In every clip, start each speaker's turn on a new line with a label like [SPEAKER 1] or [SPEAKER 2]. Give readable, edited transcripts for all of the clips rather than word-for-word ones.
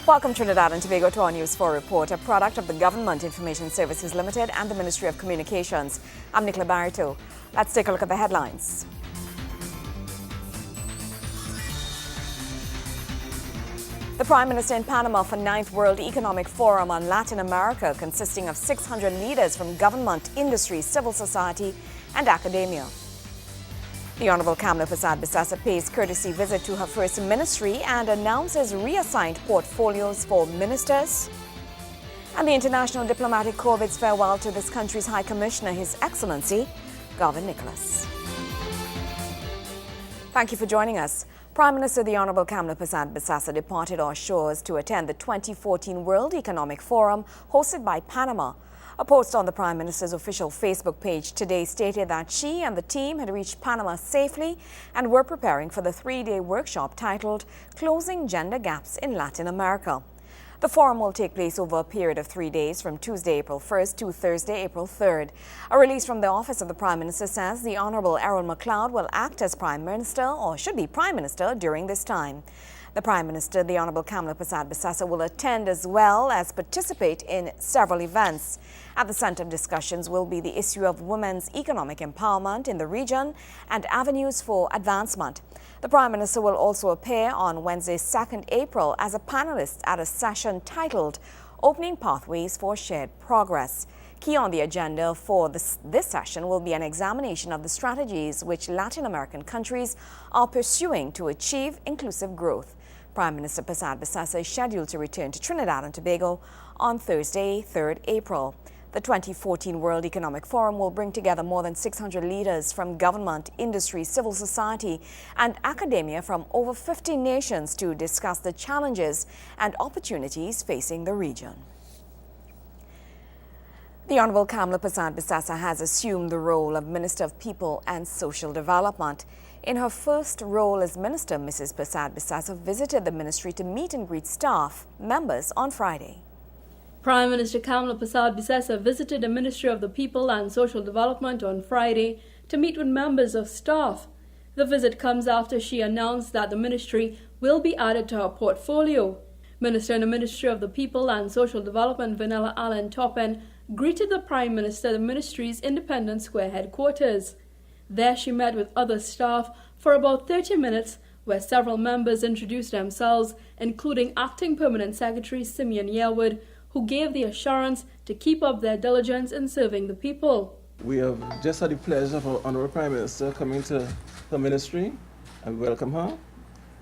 [SPEAKER 1] Welcome Trinidad and Tobago to our News 4 report, a product of the Government Information Services Limited and the Ministry of Communications. I'm Nicola Barito. Let's take a look at the headlines. The Prime Minister in Panama for 9th World Economic Forum on Latin America, consisting of 600 leaders from government, industry, civil society and academia. The Honorable Kamla Persad-Bissessar pays courtesy visit to her first ministry and announces reassigned portfolios for ministers. And the International Diplomatic Corps bids farewell to this country's High Commissioner, His Excellency, Garvin Nicholas. Thank you for joining us. Prime Minister the Honorable Kamla Persad-Bissessar departed our shores to attend the 2014 World Economic Forum hosted by Panama. A post on the Prime Minister's official Facebook page today stated that she and the team had reached Panama safely and were preparing for the 3-day workshop titled Closing Gender Gaps in Latin America. The forum will take place over a period of 3 days from Tuesday, April 1st to Thursday, April 3rd. A release from the Office of the Prime Minister says the Honorable Aaron MacLeod will act as Prime Minister, or should be Prime Minister, during this time. The Prime Minister, the Honorable Kamla Persad-Bissessar, will attend as well as participate in several events. At the center of discussions will be the issue of women's economic empowerment in the region and avenues for advancement. The Prime Minister will also appear on Wednesday, 2nd April, as a panelist at a session titled Opening Pathways for Shared Progress. Key on the agenda for this session will be an examination of the strategies which Latin American countries are pursuing to achieve inclusive growth. Prime Minister Persad-Bissessar is scheduled to return to Trinidad and Tobago on Thursday, 3rd April. The 2014 World Economic Forum will bring together more than 600 leaders from government, industry, civil society and academia from over 50 nations to discuss the challenges and opportunities facing the region. The Honorable Kamla Persad-Bissessar has assumed the role of Minister of People and Social Development. In her first role as Minister, Mrs. Persad-Bissessar visited the ministry to meet and greet staff members on Friday.
[SPEAKER 2] Prime Minister Kamla Persad-Bissessar visited the Ministry of the People and Social Development on Friday to meet with members of staff. The visit comes after she announced that the ministry will be added to her portfolio. Minister in the Ministry of the People and Social Development, Vanilla Allen Toppen, greeted the Prime Minister at the ministry's Independence Square headquarters. There she met with other staff for about 30 minutes, where several members introduced themselves, including Acting Permanent Secretary Simeon Yearwood, who gave the assurance to keep up their diligence in serving the people.
[SPEAKER 3] We have just had the pleasure of our Honourable Prime Minister coming to the ministry, and we welcome her,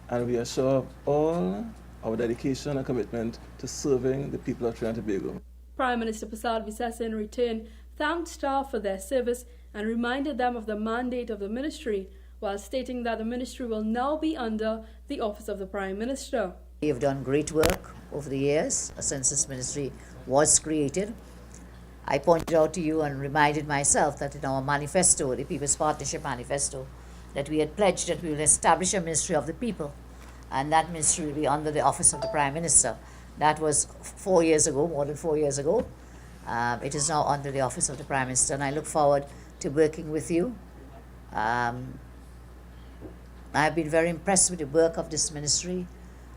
[SPEAKER 3] and we assure of all our dedication and commitment to serving the people of Trinidad and Tobago.
[SPEAKER 2] Prime Minister Persad-Bissessar in return thanked staff for their service and reminded them of the mandate of the ministry, while stating that the ministry will now be under the Office of the Prime Minister.
[SPEAKER 4] We have done great work over the years since this ministry was created. I pointed out to you and reminded myself that in our manifesto, the People's Partnership Manifesto, that we had pledged that we will establish a Ministry of the People, and that ministry will be under the Office of the Prime Minister. That was 4 years ago, more than 4 years ago. It is now under the Office of the Prime Minister, and I look forward to working with you. I have been very impressed with the work of this ministry,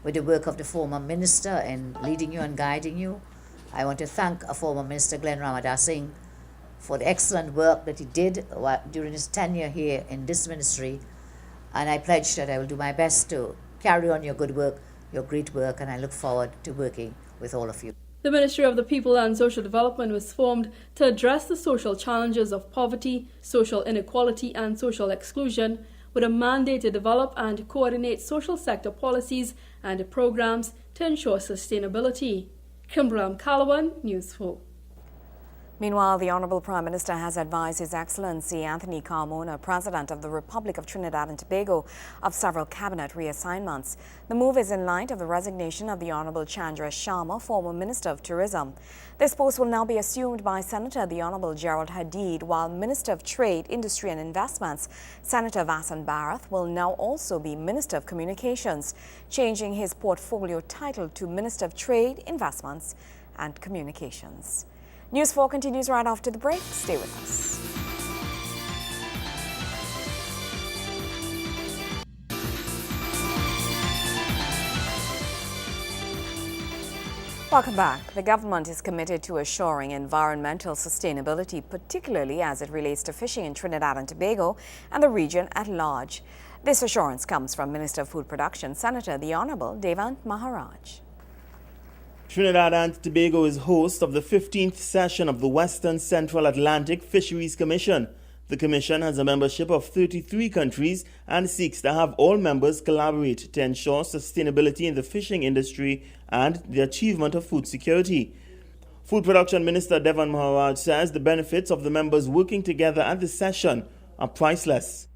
[SPEAKER 4] with the work of the former minister in leading you and guiding you. I want to thank former Minister Glenn Ramadas Singh for the excellent work that he did during his tenure here in this ministry, and I pledge that I will do my best to carry on your good work, your great work, and I look forward to working with all of you.
[SPEAKER 2] The Ministry of the People and Social Development was formed to address the social challenges of poverty, social inequality and social exclusion, with a mandate to develop and coordinate social sector policies and programs to ensure sustainability. Kimberly Calawan, News 4.
[SPEAKER 1] Meanwhile, the Honorable Prime Minister has advised His Excellency Anthony Carmona, President of the Republic of Trinidad and Tobago, of several cabinet reassignments. The move is in light of the resignation of the Honorable Chandra Sharma, former Minister of Tourism. This post will now be assumed by Senator the Honorable Gerald Hadid, while Minister of Trade, Industry and Investments, Senator Vasan Barath, will now also be Minister of Communications, changing his portfolio title to Minister of Trade, Investments and Communications. News 4 continues right after the break. Stay with us. Welcome back. The government is committed to assuring environmental sustainability, particularly as it relates to fishing in Trinidad and Tobago and the region at large. This assurance comes from Minister of Food Production, Senator the Honorable Devant Maharaj.
[SPEAKER 5] Trinidad and Tobago is host of the 15th session of the Western Central Atlantic Fisheries Commission. The Commission has a membership of 33 countries and seeks to have all members collaborate to ensure sustainability in the fishing industry and the achievement of food security. Food Production Minister Devant Maharaj says the benefits of the members working together at the session are priceless.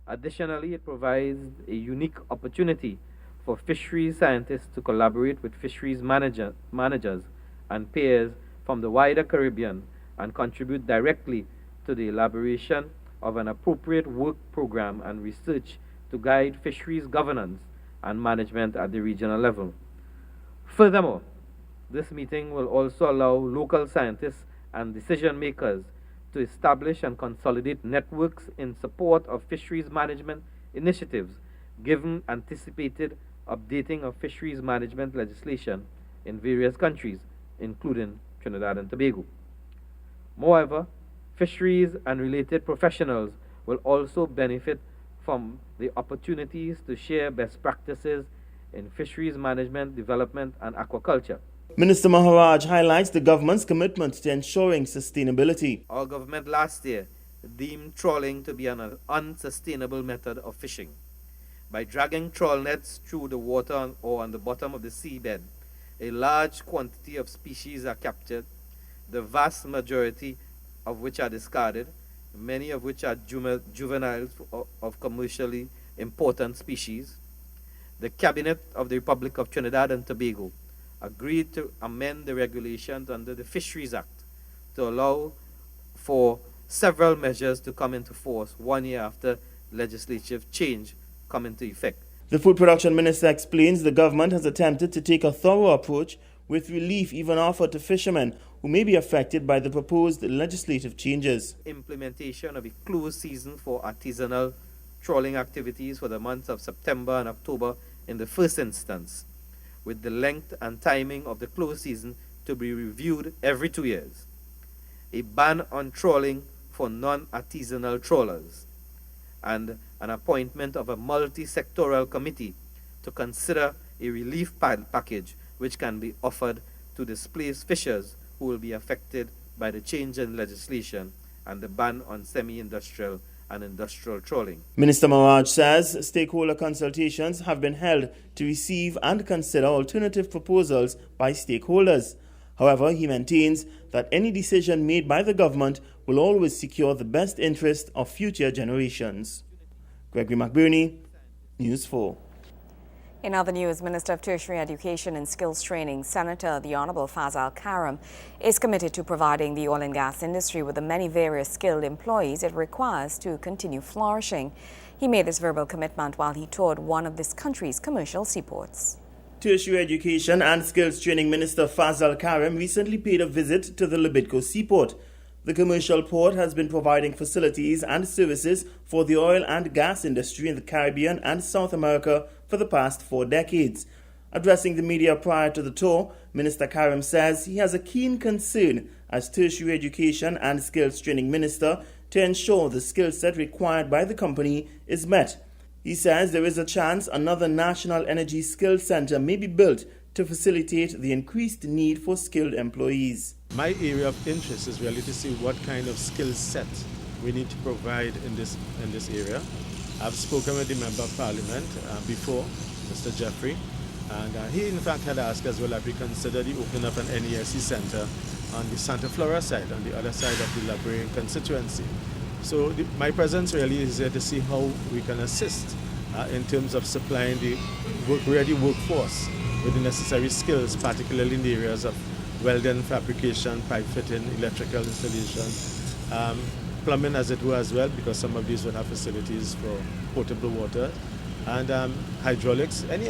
[SPEAKER 6] Additionally, it provides a unique opportunity for fisheries scientists to collaborate with fisheries managers and peers from the wider Caribbean and contribute directly to the elaboration of an appropriate work program and research to guide fisheries governance and management at the regional level. Furthermore, this meeting will also allow local scientists and decision makers to establish and consolidate networks in support of fisheries management initiatives, given anticipated updating of fisheries management legislation in various countries, including Trinidad and Tobago. Moreover, fisheries and related professionals will also benefit from the opportunities to share best practices in fisheries management, development, and aquaculture.
[SPEAKER 5] Minister Maharaj highlights the government's commitment to ensuring sustainability.
[SPEAKER 6] Our government last year deemed trawling to be an unsustainable method of fishing. By dragging trawl nets through the water or on the bottom of the seabed, a large quantity of species are captured, the vast majority of which are discarded, many of which are juveniles of commercially important species. The Cabinet of the Republic of Trinidad and Tobago agreed to amend the regulations under the Fisheries Act to allow for several measures to come into force 1 year after legislative change come into effect.
[SPEAKER 5] The Food Production Minister explains the government has attempted to take a thorough approach with relief even offered to fishermen who may be affected by the proposed legislative changes.
[SPEAKER 6] Implementation of a closed season for artisanal trawling activities for the months of September and October in the first instance, with the length and timing of the closed season to be reviewed every 2 years. A ban on trawling for non-artisanal trawlers, and an appointment of a multi-sectoral committee to consider a relief package which can be offered to displaced fishers who will be affected by the change in legislation and the ban on semi-industrial and industrial trawling.
[SPEAKER 5] Minister Maharaj says stakeholder consultations have been held to receive and consider alternative proposals by stakeholders. However, he maintains that any decision made by the government will always secure the best interest of future generations. Gregory McBurney, News 4.
[SPEAKER 1] In other news, Minister of Tertiary Education and Skills Training, Senator the Honorable Fazal Karim, is committed to providing the oil and gas industry with the many various skilled employees it requires to continue flourishing. He made this verbal commitment while he toured one of this country's commercial seaports.
[SPEAKER 5] Tertiary Education and Skills Training Minister Fazal Karim recently paid a visit to the Libidco Seaport. The commercial port has been providing facilities and services for the oil and gas industry in the Caribbean and South America for the past 4 decades. Addressing the media prior to the tour, Minister Karim says he has a keen concern as Tertiary Education and Skills Training Minister to ensure the skill set required by the company is met. He says there is a chance another National Energy Skills Center may be built to facilitate the increased need for skilled employees.
[SPEAKER 7] My area of interest is really to see what kind of skill set we need to provide in this area. I've spoken with the Member of Parliament before, Mr. Jeffrey, and he in fact had asked as well if we consider the opening of an NESC Center on the Santa Flora side, on the other side of the Librarian constituency. So my presence really is there to see how we can assist in terms of supplying the ready workforce with the necessary skills, particularly in the areas of welding, fabrication, pipe fitting, electrical installation, plumbing as it were as well, because some of these would have facilities for potable water, and hydraulics, any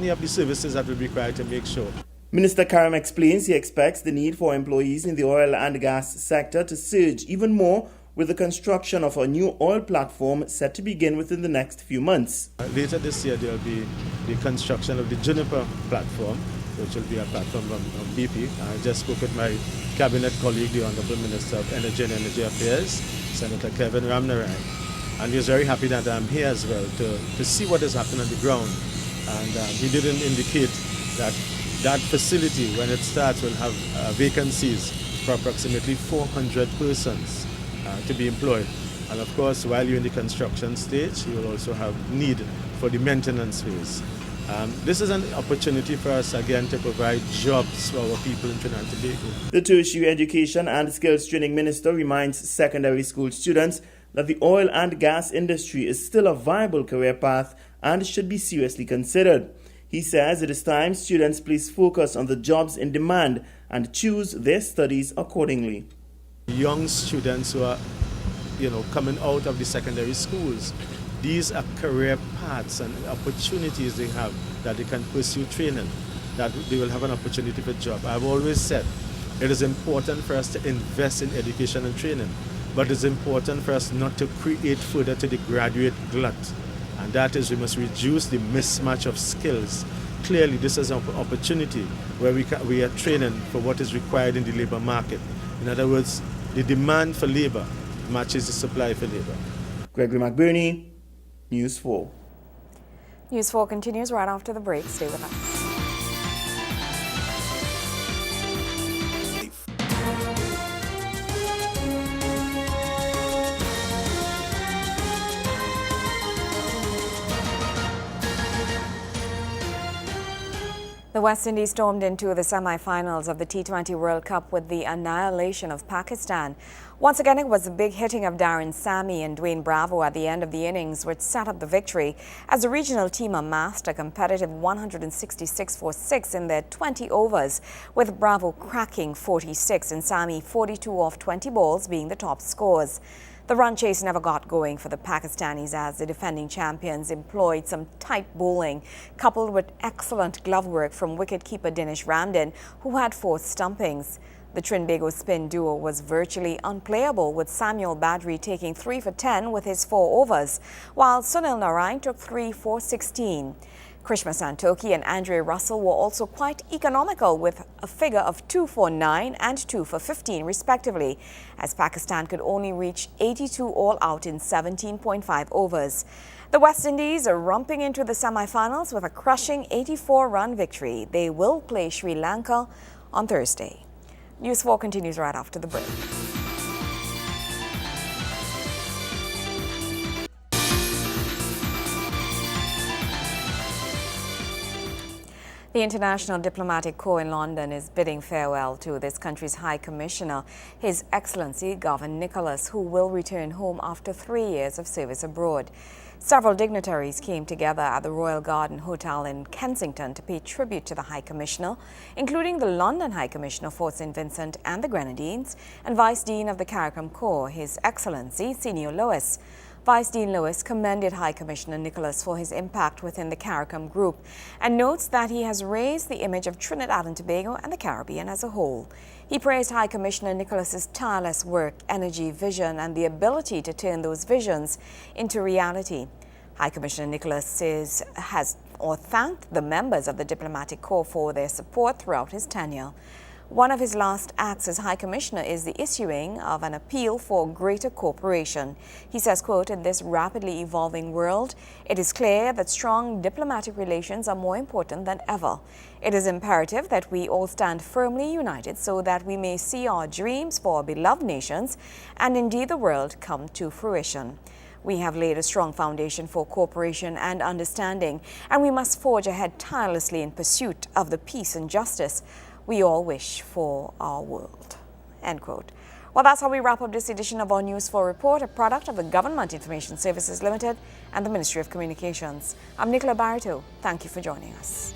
[SPEAKER 7] of the services that will be required to make sure.
[SPEAKER 5] Minister Karim explains he expects the need for employees in the oil and gas sector to surge even more with the construction of a new oil platform set to begin within the next few months.
[SPEAKER 7] Later this year there will be the construction of the Juniper platform, which will be a platform from BP. I just spoke with my cabinet colleague, the Honorable Minister of Energy and Energy Affairs, Senator Kevin Ramnarai. And he was very happy that I'm here as well to see what is happening on the ground. And he didn't indicate that that facility, when it starts, will have vacancies for approximately 400 persons to be employed. And of course, while you're in the construction stage, you will also have need for the maintenance phase. This is an opportunity for us again to provide jobs for our people in Trinidad and Tobago.
[SPEAKER 5] The Tertiary Education and Skills Training Minister reminds secondary school students that the oil and gas industry is still a viable career path and should be seriously considered. He says it is time students place focus on the jobs in demand and choose their studies accordingly.
[SPEAKER 7] Young students who are, coming out of the secondary schools, these are career paths and opportunities they have that they can pursue training, that they will have an opportunity for a job. I've always said it is important for us to invest in education and training, but it's important for us not to create further to the graduate glut. And that is, we must reduce the mismatch of skills. Clearly, this is an opportunity where we are training for what is required in the labor market. In other words, the demand for labor matches the supply for labor.
[SPEAKER 5] Gregory McBurney, News 4.
[SPEAKER 1] News 4 continues right after the break. Stay with us. The West Indies stormed into the semi-finals of the T20 World Cup with the annihilation of Pakistan. Once again, it was the big hitting of Darren Sammy and Dwayne Bravo at the end of the innings which set up the victory as the regional team amassed a competitive 166 for 6 in their 20 overs, with Bravo cracking 46 and Sammy 42 off 20 balls being the top scores. The run chase never got going for the Pakistanis as the defending champions employed some tight bowling, coupled with excellent glove work from wicketkeeper Dinesh Ramdin, who had 4 stumpings. The Trinbago spin duo was virtually unplayable, with Samuel Badri taking 3 for 10 with his 4 overs, while Sunil Narine took 3 for 16. Krishna Santoki and Andre Russell were also quite economical with a figure of 2 for 9 and 2 for 15 respectively, as Pakistan could only reach 82 all out in 17.5 overs. The West Indies are romping into the semi-finals with a crushing 84-run victory. They will play Sri Lanka on Thursday. News 4 continues right after the break. The International Diplomatic Corps in London is bidding farewell to this country's High Commissioner, His Excellency Gavin Nicholas, who will return home after 3 years of service abroad. Several dignitaries came together at the Royal Garden Hotel in Kensington to pay tribute to the High Commissioner, including the London High Commissioner for St. Vincent and the Grenadines and Vice Dean of the CARICOM Corps, His Excellency Senor Lewis. Vice Dean Lewis commended High Commissioner Nicholas for his impact within the CARICOM group and notes that he has raised the image of Trinidad and Tobago and the Caribbean as a whole. He praised High Commissioner Nicholas's tireless work, energy, vision, and the ability to turn those visions into reality. High Commissioner Nicholas thanked the members of the Diplomatic Corps for their support throughout his tenure. One of his last acts as High Commissioner is the issuing of an appeal for greater cooperation. He says, quote, "In this rapidly evolving world, it is clear that strong diplomatic relations are more important than ever. It is imperative that we all stand firmly united so that we may see our dreams for our beloved nations and indeed the world come to fruition. We have laid a strong foundation for cooperation and understanding, and we must forge ahead tirelessly in pursuit of the peace and justice we all wish for our world." End quote. Well, that's how we wrap up this edition of our News 4 Report, a product of the Government Information Services Limited and the Ministry of Communications. I'm Nicola Barito. Thank you for joining us.